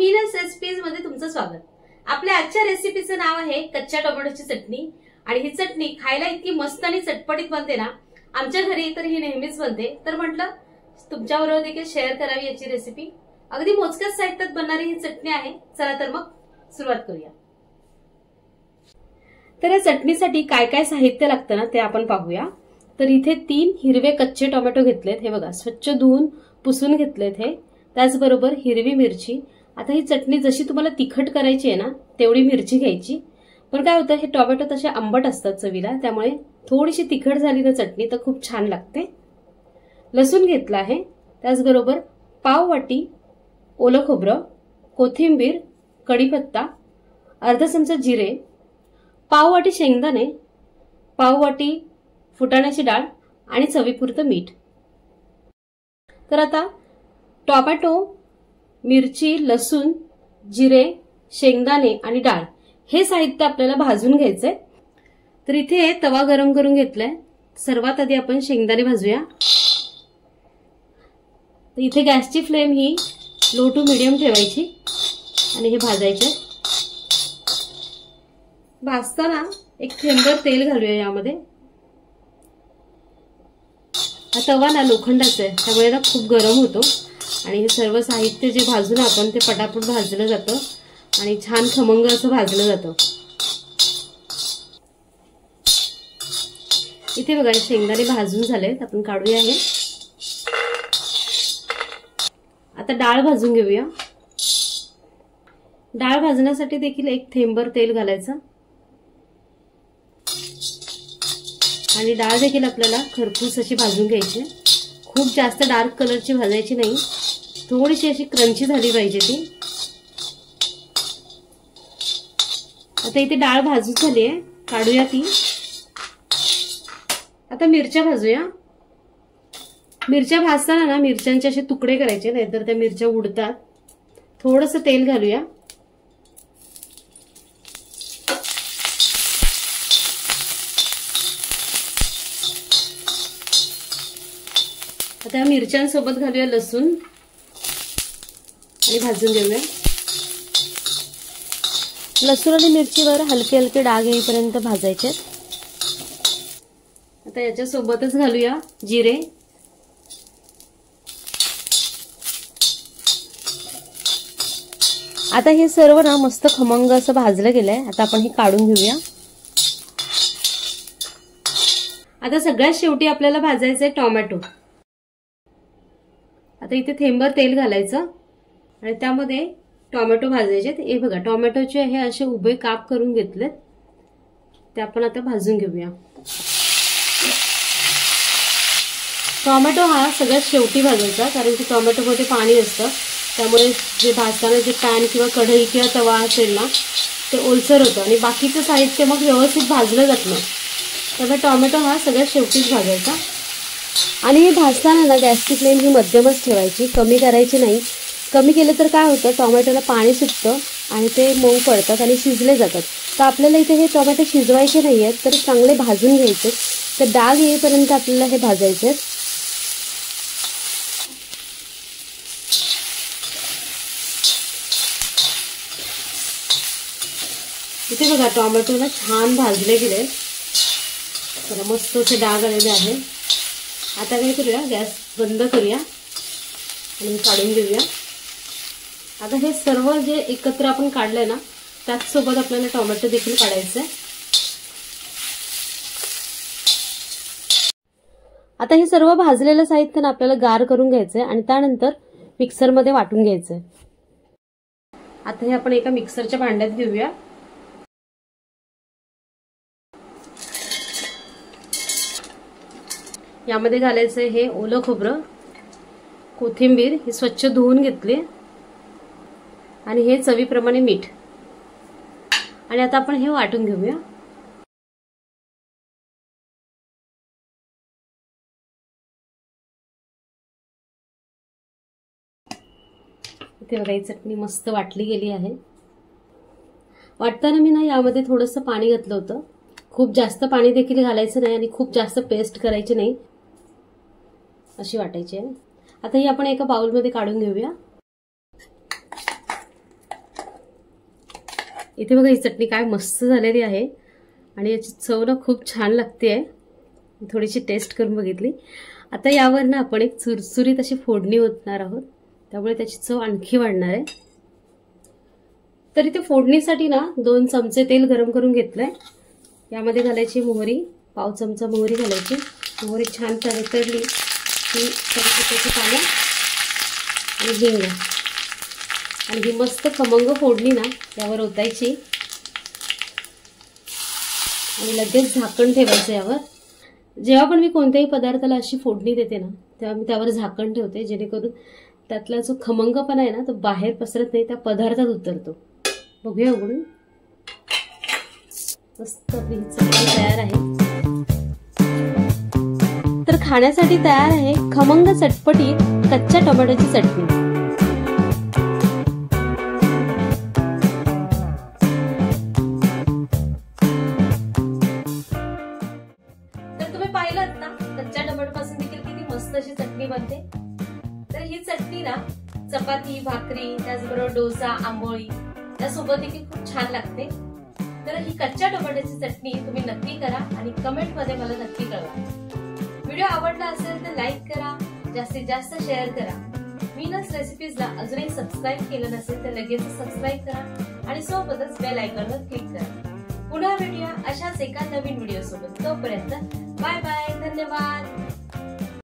मीनस recipes मध्ये तुमचं स्वागत। आपल्या आजच्या रेसिपीचं नाव आहे कच्च्या टोमॅटोची चटणी। आणि ही चटणी खायला इतकी मस्त आणि चटपटीत बनते ना, आमच्या घरी तर ही नेहमीच बनते। तर म्हटलं तुमच्याबरोबर देखील शेअर करावी याची रेसिपी। अगदी मोजक्याच साहित्यात बनणारी ही चटणी आहे। चला तर मग सुरुवात करूया। तर या चटणीसाठी काय काय साहित्य लागतं ना ते आपण पाहूया। तर इथे 3 हिरवे कच्चे टोमॅटो घेतलेत, हे बघा स्वच्छ धुवून पुसून घेतलेत हे। त्याचबरोबर हिरवी मिरची। आता ही चटणी जशी तुम्हाला तिखट करायची आहे ना तेवढी मिरची घ्यायची, पण काय होतं हे टोमॅटो तसे आंबट असतात चवीला, त्यामुळे थोडीशी तिखट झाली ना चटणी तर खूप छान लागते। लसूण घेतला आहे, त्याचबरोबर पाव वाटी ओलं खोबरं, कोथिंबीर, कढीपत्ता, अर्धा चमचा जिरे, पाव वाटी शेंगदाणे, पाव वाटी फुटाण्याची डाळ आणि चवीपुरतं मीठ। तर आता टोमॅटो, मिरची, लसूण, जिरे, शेंगदाणे आणि डाळ हे साहित्य आपल्याला भाजून घ्यायचंय। तर इथे तवा गरम करून घेतलाय। सर्वात आधी आपण शेंगदाणे भाजूया। तर इथे गॅसची फ्लेम ही लो टू मीडियम ठेवायची आणि हे भाजायचे। भाजताना एक थेंबभर तेल घालूया यामध्ये। हा तवा ना लोखंडाचा आहे त्यामुळे ना खूप गरम होतो आणि हे सर्व साहित्य जे भाजून आपण ते पटापट भाजलं जातं आणि छान खमंग असं भाजलं जातं। इथे बघा शेंगदाणे भाजून झालेत, आपण काढूया हे। आता डाळ भाजून घेऊया। डाळ भाजण्यासाठी देखील एक थेंबभर तेल घालायचं आणि डाळ देखील आपल्याला खरपूस अशी भाजून घ्यायची। खूप जास्त डार्क कलरची भाजायची नाही, थोडीशी अशी क्रंची झाली पाहिजे ती। आता इथे डाळ भाजून झाली आहे, काढूया ती। आता मिरच्या भाजूया। मिरच्या भाजताना ना मिरच्यांचे असे तुकडे करायचे, नाहीतर त्या मिरच्या उडतात। थोडंसं तेल घालूया। आता मिरच्यांसोबत घालूया लसूण आणि भाजून घेऊया। लसूण आणि मिरचीवर हलके हलके डाग येईपर्यंत भाजायचे। आता याच्या सोबतच घालूया जिरे, आता हे सर्व ना मस्त खमंग असं भाजलं गेलंय। आता आपण हे काढून घेऊया। आता सगळ्यात शेवटी आपल्याला भाजायचंय टोमॅटो। आता इथे थेंबभर तेल घालायचं आणि त्यामध्ये टोमॅटो भाजायचे। हे बघा टोमॅटोचे हे असे उभे काप करून घेतलेत, ते आपण आता भाजून घेऊया। टोमॅटो हा सगळ्यात शेवटी भाजायचा, कारण की टोमॅटो मध्ये पाणी असतं, त्यामुळे जे भाजताना जे पॅन किंवा कढई किंवा तवा असेल ना ते ओलसर होतं आणि बाकीचं साहित्य मग व्यवस्थित भाजलं जात नाही। त्यामुळे टोमॅटो हा सगळ्यात शेवटीच भाजायचा। आणि हे भाजताना ना गॅसची फ्लेम ही मध्यमच ठेवायची, कमी करायची नाही। कमी केलं तर काय होतं टोमॅटोला पाणी सुटतं आणि ते मऊ पडतात आणि शिजले जातात। तर आपल्याला इथे हे टोमॅटो शिजवायचे नाहीयेत, तर चांगले भाजून घ्यायचे। तर डाग येईपर्यंत आपल्याला हे भाजायचे। इथे बघा टोमॅटो ना छान भाजले गेले, तर मस्त असे डाग आलेले आहे। आता काय करूया, गॅस बंद करूया आणि काढून घेऊया। आता हे सर्व जे एकत्र आपण काढलंय ना त्याच सोबत आपल्याला टोमॅटो देखील काढायचंय। आता हे सर्व भाजलेलं साहित्य ना आपल्याला गार करून घ्यायचंय आणि त्यानंतर मिक्सर मध्ये वाटून घ्यायचंय। आता हे आपण एका मिक्सरच्या भांड्यात घेऊया। यामध्ये घालायचं हे ओलं खोबरं, कोथिंबीर ही स्वच्छ धुवून घेतली आणि हे चवीप्रमाणे मीठ, आणि आता आपण हे वाटून घेऊया। इथे बघा ही चटणी मस्त वाटली गेली आहे। वाटताना मी ना यामध्ये थोडंसं पाणी घातलं होतं, खूप जास्त पाणी देखील घालायचं नाही आणि खूप जास्त पेस्ट करायची नाही, अशी वाटायची आहे। आता ही आपण एका बाउलमध्ये काढून घेऊया। इथे बघा ही चटणी काय मस्त झालेली आहे आणि याची चव ना खूप छान लागते आहे. थोडीशी टेस्ट करून बघितली. आता यावर ना आपण एक चुरचुरीत अशी फोडणी ओतणार आहोत, त्यामुळे त्याची चव आणखी वाढणार आहे. तर इथे फोडणीसाठी ना 2 चमचे तेल गरम करून घेतलंय. यामध्ये घालायची मोहरी, पाव चमचा मोहरी घालायची. मोहरी छान तडतडली की कढीपत्त्याची पानं आणि हिंग आणि ही मस्त खमंग फोडणी ना यावर ओतायची आणि लगेच झाकण ठेवायचं यावर. जेव्हा पण मी कोणत्याही पदार्थाला अशी फोडणी देते ना तेव्हा मी त्यावर झाकण ठेवते, जेणेकरून त्यातला जो खमंगपणा आहे ना तो बाहेर पसरत नाही, त्या पदार्थात उतरतो. बघूया उघडून. मस्त आपली चटणी तयार आहे. तर खाण्यासाठी तयार आहे खमंग चटपटी कच्च्या टोमॅटोची चटणी. पाहिलं ना कच्च्या टोमॅटो पासून देखील किती मस्त अशी चटणी बनते. तर ही चटणी ना चपाती, भाकरी, त्याचबरोबर डोसा, आंबोळी यासोबत देखील खूप छान लागते. तर ही कच्च्या टोमॅटोची चटणी तुम्ही नक्की करा आणि कमेंट मध्ये मला नक्की कळवा. व्हिडिओ आवडला असेल तर लाईक करा, जास्तीत जास्त शेअर करा. मीनस रेसिपीजला अजूनही सबस्क्राईब केलं नसेल तर लगेच सबस्क्राईब करा आणि सोबतच बेल आयकॉनवर क्लिक करा. पुन्हा भेटूया अशाच एका नवीन व्हिडिओ सोबत. तोपर्यंत बाय बाय, धन्यवाद.